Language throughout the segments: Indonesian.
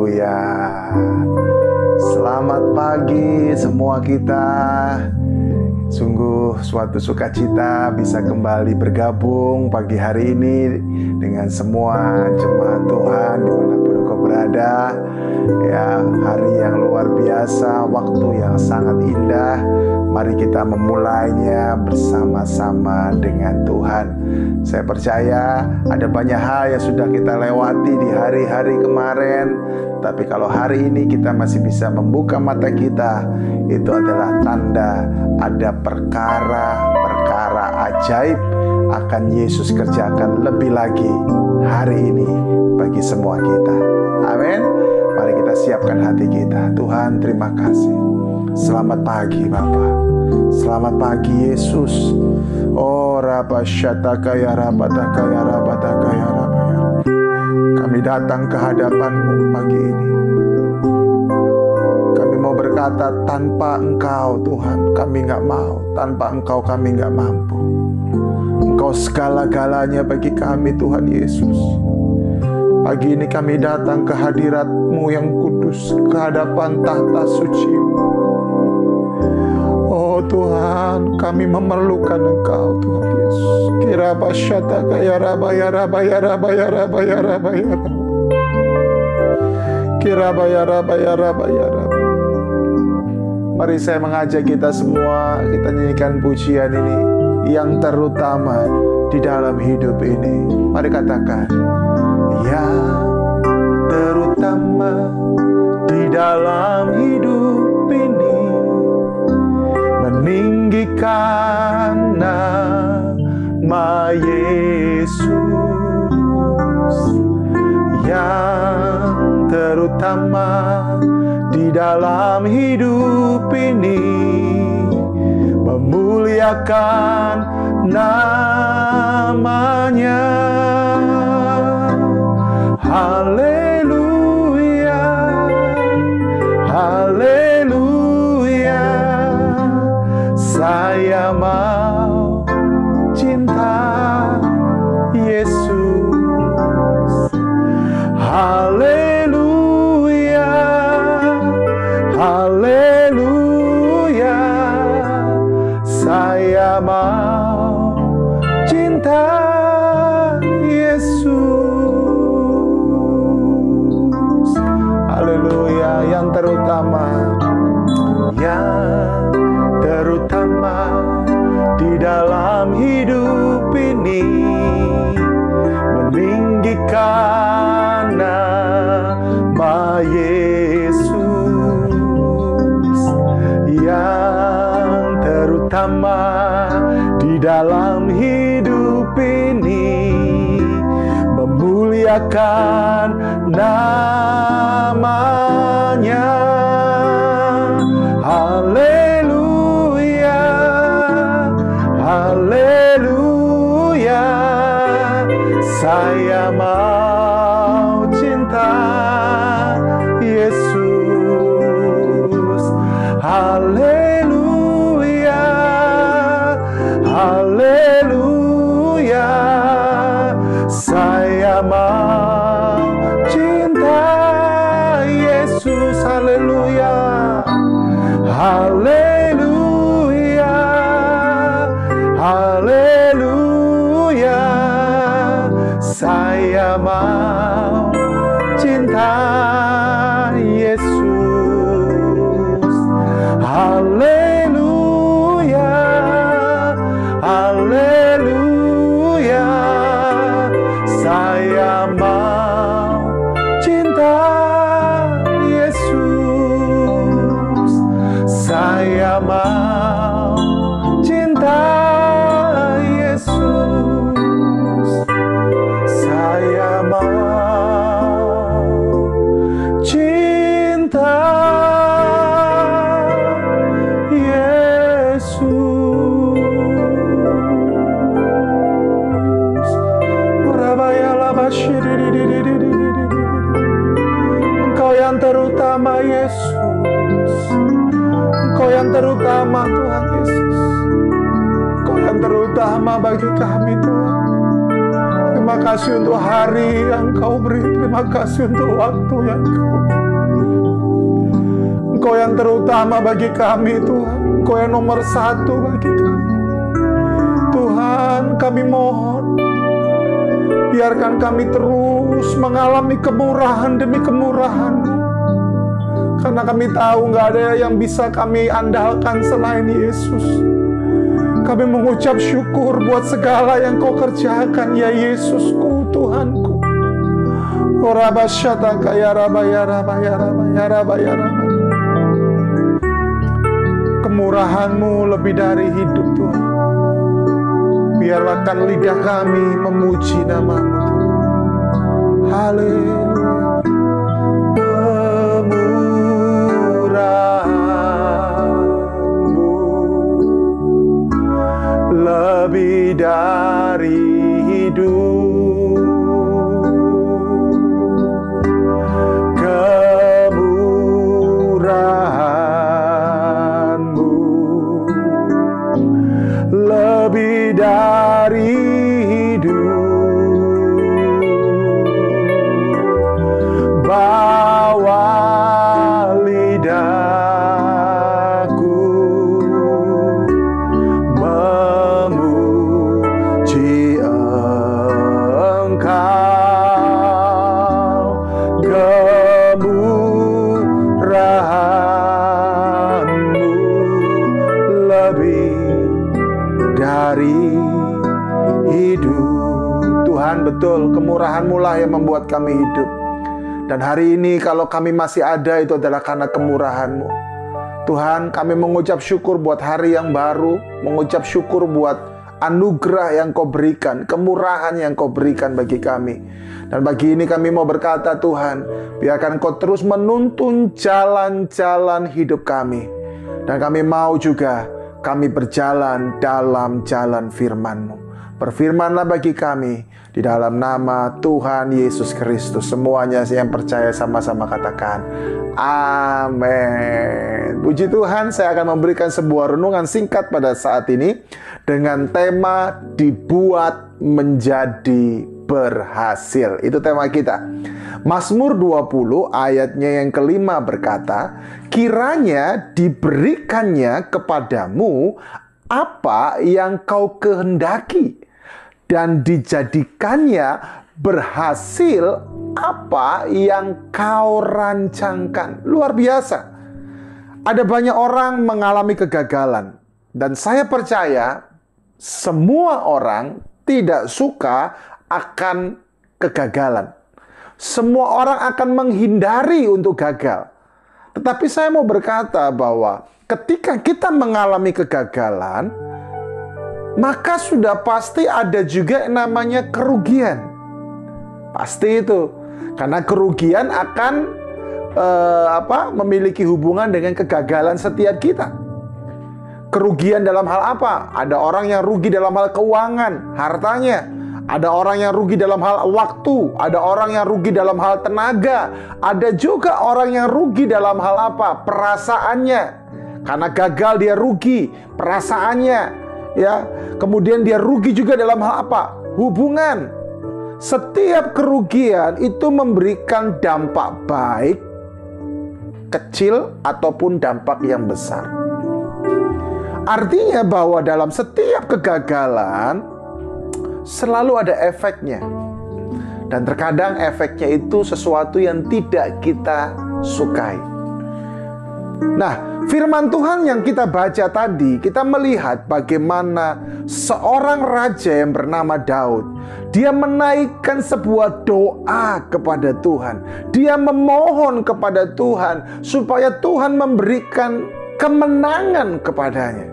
Haleluya. Selamat pagi semua kita. Sungguh suatu sukacita bisa kembali bergabung pagi hari ini dengan semua jemaat Tuhan dimanapun engkau berada. Ya, hari yang luar biasa, waktu yang sangat indah. Mari kita memulainya bersama-sama dengan Tuhan. Saya percaya ada banyak hal yang sudah kita lewati di hari-hari kemarin, tapi kalau hari ini kita masih bisa membuka mata kita, itu adalah tanda ada perkara-perkara ajaib akan Yesus kerjakan lebih lagi hari ini bagi semua kita. Amin. Mari kita siapkan hati kita. Tuhan, terima kasih. Selamat pagi Bapa. Selamat pagi Yesus. Oh Rabba Shataka ya Rabataka ya Rabataka ya Rabba ya. Kami datang ke hadapan-Mu pagi ini. Kami mau berkata, tanpa Engkau Tuhan kami gak mau. Tanpa Engkau kami gak mampu. Engkau segala-galanya bagi kami Tuhan Yesus. Pagi ini kami datang ke hadirat-Mu yang kudus, ke hadapan tahta suci-Mu. Oh Tuhan, kami memerlukan Engkau Tuhan Yesus. Kiraba syataka ya Rabba ya Rabba ya Rabba ya Rabba ya Rabba ya Rabba. Kiraba ya Rabba ya Rabba ya Rabba. Mari saya mengajak kita semua, kita nyanyikan pujian ini yang terutama di dalam hidup ini. Mari katakan, yang terutama di dalam hidup ini, meninggikan nama Yesus. Yang terutama di dalam hidup ini, memuliakan namanya. Haleluya, haleluya. Saya mau cinta Yesus. Haleluya, haleluya. Saya mau cinta Yesus. Haleluya. Yang terutama, yang terutama di dalam hidup ini, meninggikan nama Yesus. Yang terutama di dalam hidup ini, memuliakan namanya. Haleluya, haleluya. Saya mau cinta Yesus. Haleluya, haleluya. Saya mau cinta Yesus. Haleluya, haleluya, haleluya. Saya mau cinta Yesus. Haleluya, haleluya. Saya mau cinta Yesus. Saya mau cinta Yesus. Saya mau cinta Yesus. Engkau yang terutama Yesus. Engkau yang terutama Tuhan Yesus. Engkau yang terutama bagi kami Tuhan. Terima kasih untuk hari yang Kau beri. Terima kasih untuk waktu yang Kau beri. Engkau yang terutama bagi kami, Tuhan. Engkau yang nomor satu bagi kami. Tuhan, kami mohon, biarkan kami terus mengalami kemurahan demi kemurahan-Mu. Karena kami tahu nggak ada yang bisa kami andalkan selain Yesus. Kami mengucap syukur buat segala yang Kau kerjakan, ya Yesusku, Tuhanku. Kemurahan-Mu lebih dari hidup, Tuhan. Biarlah lidah kami memuji nama-Mu, Tuhan. Haleluya. Lebih dari hidup, kemurahan-Mu lebih dari hidup. Bawa lidahku memuji Engkau, kemurahan-Mu lebih dari hidup. Tuhan, betul, kemurahan-Mu lah yang membuat kami hidup. Dan hari ini kalau kami masih ada, itu adalah karena kemurahan-Mu. Tuhan, kami mengucap syukur buat hari yang baru, mengucap syukur buat anugerah yang Kau berikan, kemurahan yang Kau berikan bagi kami. Dan bagi ini kami mau berkata, Tuhan, biarkan Kau terus menuntun jalan-jalan hidup kami. Dan kami mau juga kami berjalan dalam jalan firman-Mu. Berfirmanlah bagi kami di dalam nama Tuhan Yesus Kristus. Semuanya yang percaya sama-sama katakan amin. Puji Tuhan, saya akan memberikan sebuah renungan singkat pada saat ini dengan tema dibuat menjadi berhasil. Itu tema kita. Mazmur 20 ayatnya yang kelima berkata, kiranya diberikannya kepadamu apa yang Kau kehendaki, dan dijadikannya berhasil apa yang Kau rancangkan. Luar biasa. Ada banyak orang mengalami kegagalan. Dan saya percaya semua orang tidak suka akan kegagalan. Semua orang akan menghindari untuk gagal. Tetapi saya mau berkata bahwa ketika kita mengalami kegagalan, maka sudah pasti ada juga yang namanya kerugian. Pasti itu. Karena kerugian akan memiliki hubungan dengan kegagalan setiap kita. Kerugian dalam hal apa? Ada orang yang rugi dalam hal keuangan, hartanya. Ada orang yang rugi dalam hal waktu. Ada orang yang rugi dalam hal tenaga. Ada juga orang yang rugi dalam hal apa? Perasaannya. Karena gagal dia rugi perasaannya. Ya, kemudian dia rugi juga dalam hal apa? Hubungan. Setiap kerugian itu memberikan dampak baik, kecil, ataupun dampak yang besar. Artinya bahwa dalam setiap kegagalan selalu ada efeknya. Dan terkadang efeknya itu sesuatu yang tidak kita sukai. Nah, firman Tuhan yang kita baca tadi, kita melihat bagaimana seorang raja yang bernama Daud, dia menaikkan sebuah doa kepada Tuhan. Dia memohon kepada Tuhan supaya Tuhan memberikan kemenangan kepadanya.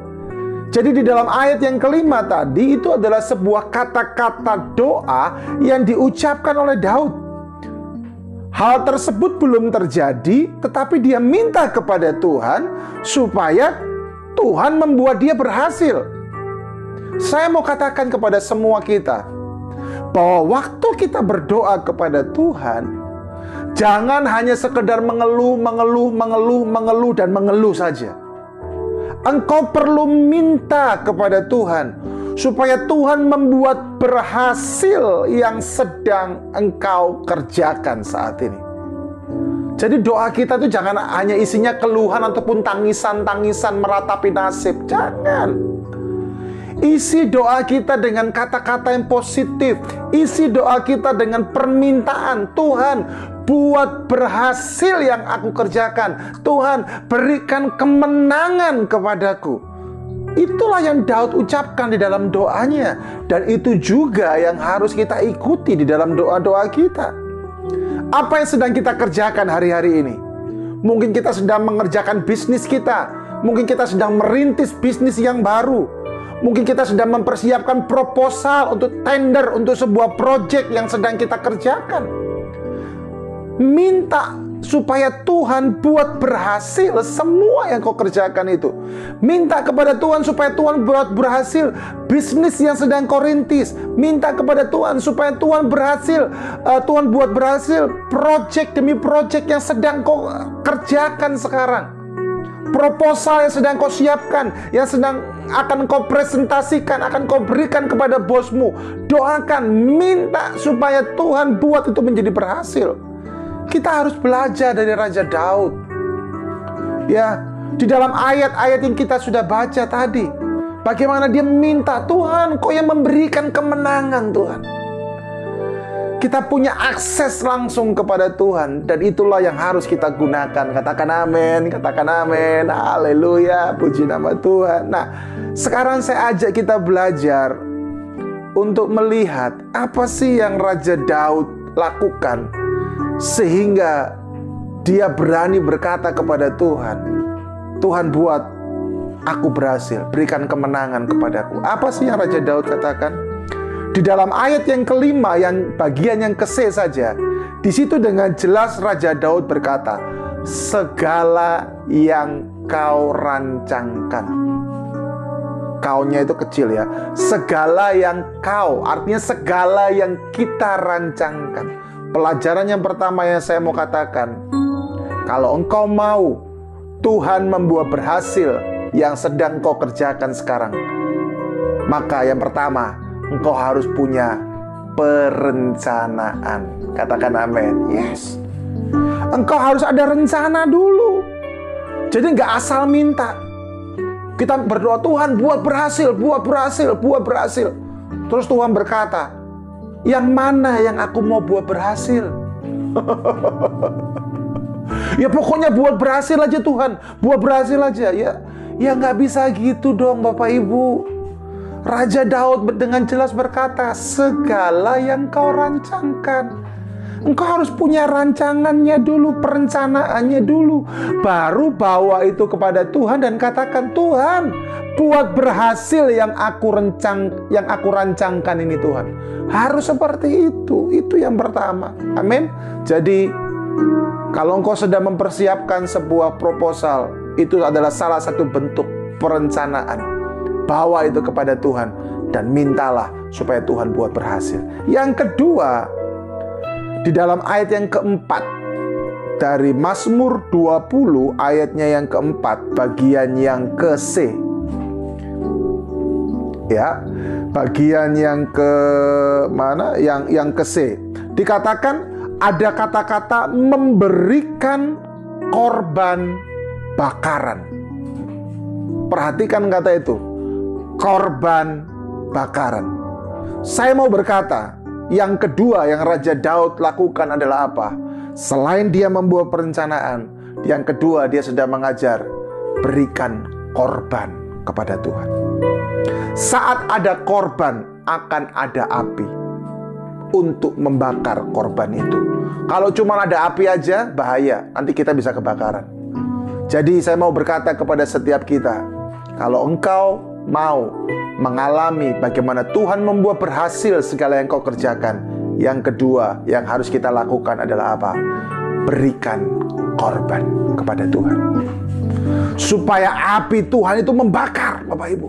Jadi di dalam ayat yang kelima tadi, itu adalah sebuah kata-kata doa yang diucapkan oleh Daud. Hal tersebut belum terjadi, tetapi dia minta kepada Tuhan supaya Tuhan membuat dia berhasil. Saya mau katakan kepada semua kita, bahwa waktu kita berdoa kepada Tuhan, jangan hanya sekedar mengeluh dan mengeluh saja. Engkau perlu minta kepada Tuhan supaya Tuhan membuat buat berhasil yang sedang engkau kerjakan saat ini. Jadi doa kita itu jangan hanya isinya keluhan ataupun tangisan-tangisan meratapi nasib. Jangan. Isi doa kita dengan kata-kata yang positif. Isi doa kita dengan permintaan. Tuhan, buat berhasil yang aku kerjakan. Tuhan, berikan kemenangan kepadaku. Itulah yang Daud ucapkan di dalam doanya. Dan itu juga yang harus kita ikuti di dalam doa-doa kita. Apa yang sedang kita kerjakan hari-hari ini? Mungkin kita sedang mengerjakan bisnis kita. Mungkin kita sedang merintis bisnis yang baru. Mungkin kita sedang mempersiapkan proposal untuk tender untuk sebuah proyek yang sedang kita kerjakan. Minta supaya Tuhan buat berhasil semua yang kau kerjakan itu. Minta kepada Tuhan supaya Tuhan buat berhasil bisnis yang sedang kau rintis. Minta kepada Tuhan supaya Tuhan berhasil, Tuhan buat berhasil proyek demi proyek yang sedang kau kerjakan sekarang. Proposal yang sedang kau siapkan, yang sedang akan kau presentasikan, akan kau berikan kepada bosmu. Doakan, minta supaya Tuhan buat itu menjadi berhasil. Kita harus belajar dari Raja Daud. Ya, di dalam ayat-ayat yang kita sudah baca tadi, bagaimana dia minta, Tuhan, Kau yang memberikan kemenangan, Tuhan. Kita punya akses langsung kepada Tuhan, dan itulah yang harus kita gunakan. Katakan amin, katakan amin. Haleluya, puji nama Tuhan. Nah, sekarang saya ajak kita belajar untuk melihat apa sih yang Raja Daud lakukan sehingga dia berani berkata kepada Tuhan, Tuhan, buat aku berhasil, berikan kemenangan kepadaku. Apa sih yang Raja Daud katakan? Di dalam ayat yang kelima, yang bagian yang ke-C saja, di situ dengan jelas Raja Daud berkata, segala yang kau rancangkan. Kaunya itu kecil ya. Segala yang kau, artinya segala yang kita rancangkan. Pelajaran yang pertama yang saya mau katakan, kalau engkau mau Tuhan membuat berhasil yang sedang kau kerjakan sekarang, maka yang pertama, engkau harus punya perencanaan. Katakan amin. Yes. Engkau harus ada rencana dulu. Jadi nggak asal minta. Kita berdoa, Tuhan buat berhasil, buat berhasil, buat berhasil. Terus Tuhan berkata, yang mana yang aku mau buat berhasil? Ya pokoknya buat berhasil aja Tuhan, buat berhasil aja. Ya nggak bisa gitu dong Bapak Ibu. Raja Daud dengan jelas berkata, segala yang kau rancangkan. Engkau harus punya rancangannya dulu, perencanaannya dulu. Baru bawa itu kepada Tuhan dan katakan, Tuhan, buat berhasil yang aku rancangkan ini Tuhan. Harus seperti itu. Itu yang pertama. Amin. Jadi kalau engkau sedang mempersiapkan sebuah proposal, itu adalah salah satu bentuk perencanaan. Bawa itu kepada Tuhan dan mintalah supaya Tuhan buat berhasil. Yang kedua, di dalam ayat yang keempat dari Mazmur 20 ayatnya yang keempat, bagian yang ke-C. Ya, bagian yang ke mana? Yang ke-C. Dikatakan ada kata-kata memberikan korban bakaran. Perhatikan kata itu, korban bakaran. Saya mau berkata, yang kedua yang Raja Daud lakukan adalah apa? Selain dia membuat perencanaan, yang kedua dia sedang mengajar, berikan korban kepada Tuhan. Saat ada korban, akan ada api untuk membakar korban itu. Kalau cuma ada api aja, bahaya, nanti kita bisa kebakaran. Jadi saya mau berkata kepada setiap kita, kalau engkau mau mengalami bagaimana Tuhan membuat berhasil segala yang kau kerjakan, yang kedua yang harus kita lakukan adalah apa? Berikan korban kepada Tuhan, supaya api Tuhan itu membakar, Bapak Ibu.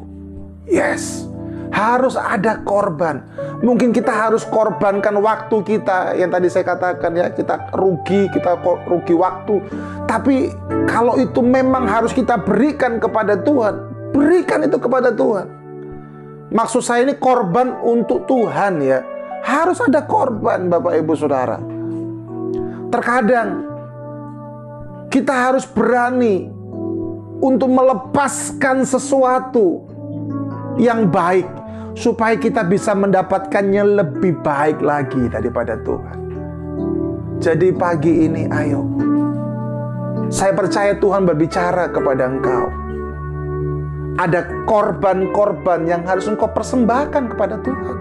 Yes, harus ada korban. Mungkin kita harus korbankan waktu kita, yang tadi saya katakan ya, kita rugi waktu. Tapi kalau itu memang harus kita berikan kepada Tuhan, berikan itu kepada Tuhan. Maksud saya ini korban untuk Tuhan ya. Harus ada korban Bapak Ibu Saudara. Terkadang kita harus berani untuk melepaskan sesuatu yang baik supaya kita bisa mendapatkannya lebih baik lagi daripada Tuhan. Jadi pagi ini ayo, saya percaya Tuhan berbicara kepada engkau. Ada korban-korban yang harus engkau persembahkan kepada Tuhan.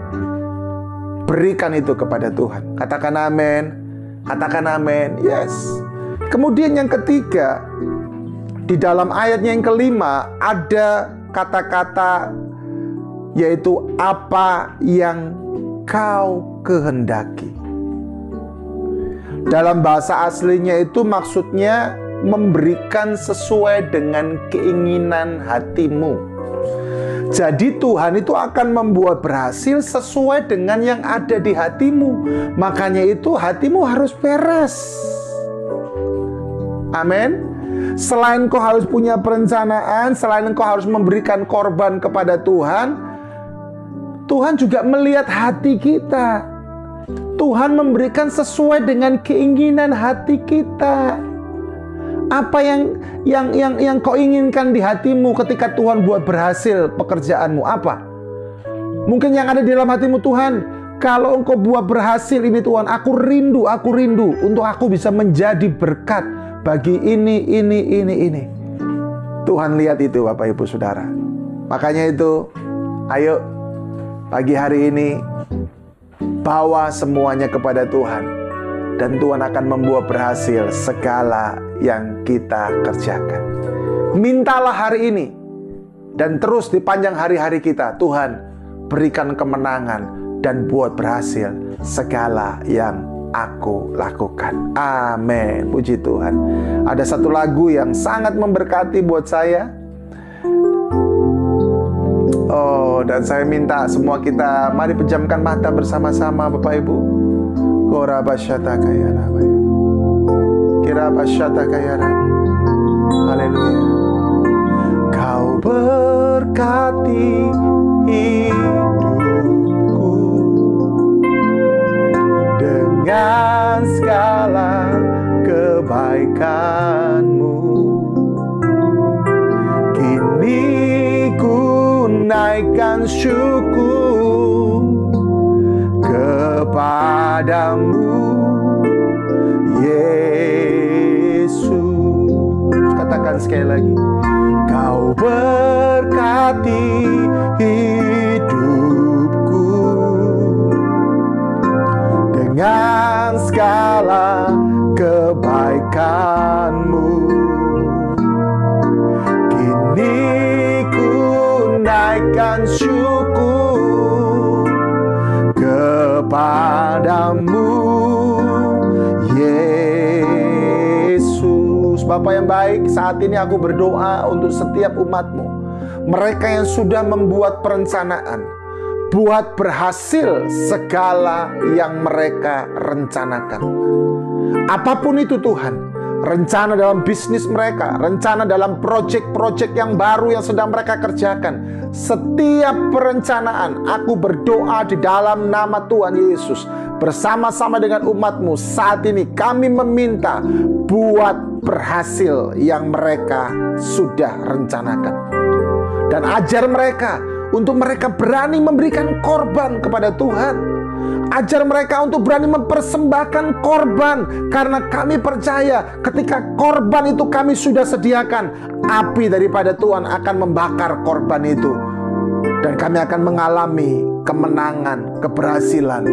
Berikan itu kepada Tuhan. Katakan amin. Katakan amin. Yes. Kemudian yang ketiga, di dalam ayatnya yang kelima ada kata-kata yaitu apa yang kau kehendaki. Dalam bahasa aslinya itu maksudnya memberikan sesuai dengan keinginan hatimu. Jadi Tuhan itu akan membuat berhasil sesuai dengan yang ada di hatimu. Makanya itu hatimu harus beres. Amin. Selain kau harus punya perencanaan, selain kau harus memberikan korban kepada Tuhan, Tuhan juga melihat hati kita. Tuhan memberikan sesuai dengan keinginan hati kita. Apa yang kau inginkan di hatimu ketika Tuhan buat berhasil pekerjaanmu? Apa? Mungkin yang ada di dalam hatimu, Tuhan, kalau engkau buat berhasil ini Tuhan, aku rindu untuk aku bisa menjadi berkat bagi ini. Tuhan lihat itu Bapak Ibu Saudara. Makanya itu, ayo pagi hari ini bawa semuanya kepada Tuhan. Dan Tuhan akan membuat berhasil segala yang kita kerjakan. Mintalah hari ini dan terus di panjang hari-hari kita, Tuhan berikan kemenangan dan buat berhasil segala yang aku lakukan. Amin. Puji Tuhan. Ada satu lagu yang sangat memberkati buat saya. Oh, dan saya minta semua kita mari pejamkan mata bersama-sama Bapak Ibu. Kora basyata kaya rabaya. Kira basyata kaya rabaya. Haleluya. Kau berkati hidupku dengan segala kebaikan-Mu. Kini ku naikkan syukur kepadamu, Yesus. Katakan sekali lagi. Kau berkati hidupku dengan segala kebaikan-Mu. Kini ku naikkan syukur kepadamu, Yesus. Bapa yang baik, saat ini aku berdoa untuk setiap umat-Mu, mereka yang sudah membuat perencanaan, buat berhasil segala yang mereka rencanakan. Apapun itu Tuhan, rencana dalam bisnis mereka, rencana dalam proyek-proyek yang baru yang sedang mereka kerjakan. Setiap perencanaan, aku berdoa di dalam nama Tuhan Yesus, bersama-sama dengan umat-Mu saat ini kami meminta buat berhasil yang mereka sudah rencanakan. Dan ajar mereka untuk mereka berani memberikan korban kepada Tuhan. Ajar mereka untuk berani mempersembahkan korban, karena kami percaya ketika korban itu kami sudah sediakan, api daripada Tuhan akan membakar korban itu, dan kami akan mengalami kemenangan, keberhasilan,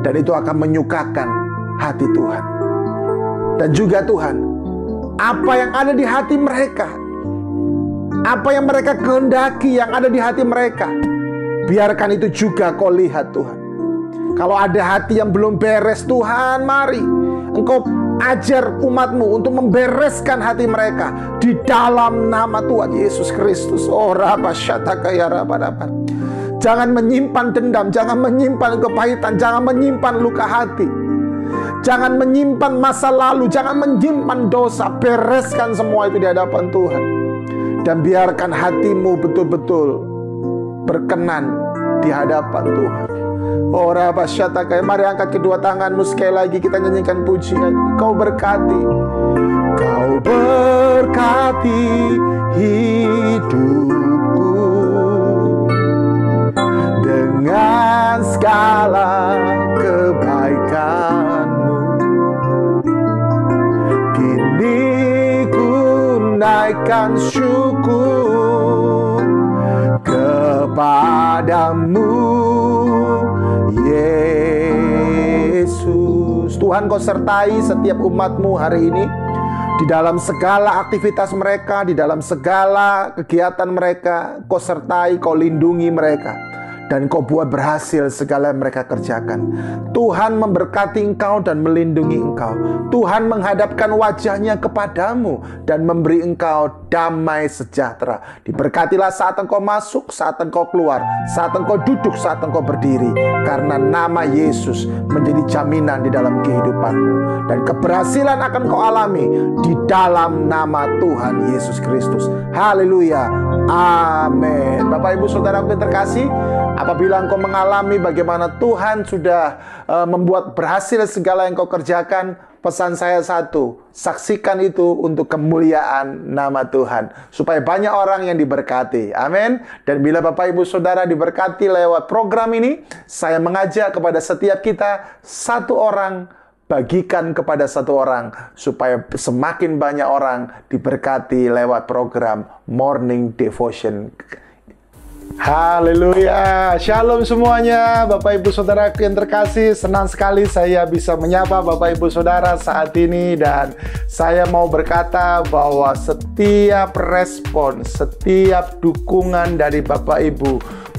dan itu akan menyukakan hati Tuhan. Dan juga Tuhan, apa yang ada di hati mereka, apa yang mereka kehendaki yang ada di hati mereka, biarkan itu juga Kau lihat Tuhan. Kalau ada hati yang belum beres Tuhan, mari Engkau ajar umat-Mu untuk membereskan hati mereka di dalam nama Tuhan Yesus Kristus. Oh, jangan menyimpan dendam, jangan menyimpan kepahitan, jangan menyimpan luka hati, jangan menyimpan masa lalu, jangan menyimpan dosa. Bereskan semua itu di hadapan Tuhan. Dan biarkan hatimu betul-betul berkenan di hadapan Tuhan. Oh Rabasyataka, mari angkat kedua tanganmu sekali lagi, kita nyanyikan pujian. Kau berkati, Kau berkati hidupku dengan segala kebaikan-Mu. Kini ku naikkan syukur kepadamu, Yesus. Tuhan, Kau sertai setiap umat-Mu hari ini, di dalam segala aktivitas mereka, di dalam segala kegiatan mereka. Kau sertai, Kau lindungi mereka, dan Kau buat berhasil segala yang mereka kerjakan. Tuhan memberkati engkau dan melindungi engkau. Tuhan menghadapkan wajahnya kepadamu dan memberi engkau damai sejahtera. Diberkatilah saat engkau masuk, saat engkau keluar, saat engkau duduk, saat engkau berdiri. Karena nama Yesus menjadi jaminan di dalam kehidupanmu. Dan keberhasilan akan kau alami di dalam nama Tuhan Yesus Kristus. Haleluya. Amin. Bapak, Ibu, Saudaraku yang terkasih, apabila engkau mengalami bagaimana Tuhan sudah membuat berhasil segala yang kau kerjakan, pesan saya satu, saksikan itu untuk kemuliaan nama Tuhan, supaya banyak orang yang diberkati. Amin. Dan bila Bapak, Ibu, Saudara diberkati lewat program ini, saya mengajak kepada setiap kita, satu orang bagikan kepada satu orang, supaya semakin banyak orang diberkati lewat program Morning Devotion. Haleluya. Shalom semuanya, Bapak Ibu Saudara yang terkasih. Senang sekali saya bisa menyapa Bapak Ibu Saudara saat ini. Dan saya mau berkata bahwa setiap respon, setiap dukungan dari Bapak Ibu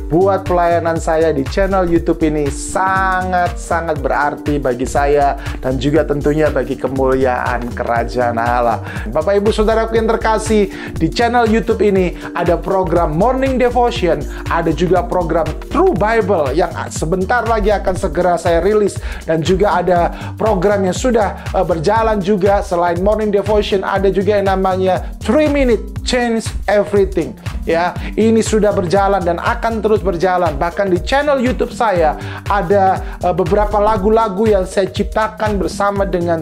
buat pelayanan saya di channel YouTube ini sangat-sangat berarti bagi saya, dan juga tentunya bagi kemuliaan kerajaan Allah. Bapak Ibu Saudaraku yang terkasih, di channel YouTube ini ada program Morning Devotion, ada juga program True Bible yang sebentar lagi akan segera saya rilis, dan juga ada program yang sudah berjalan juga. Selain Morning Devotion, ada juga yang namanya 3 Minute Change Everything. Ya, ini sudah berjalan dan akan terus berjalan. Bahkan di channel YouTube saya ada beberapa lagu-lagu yang saya ciptakan bersama dengan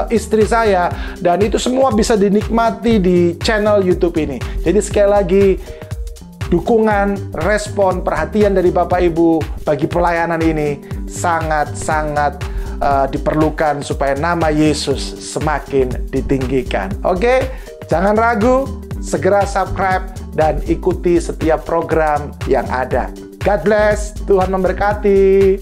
istri saya, dan itu semua bisa dinikmati di channel YouTube ini. Jadi sekali lagi, dukungan, respon, perhatian dari Bapak Ibu bagi pelayanan ini sangat-sangat diperlukan supaya nama Yesus semakin ditinggikan. Oke, jangan ragu, segera subscribe dan ikuti setiap program yang ada. God bless, Tuhan memberkati.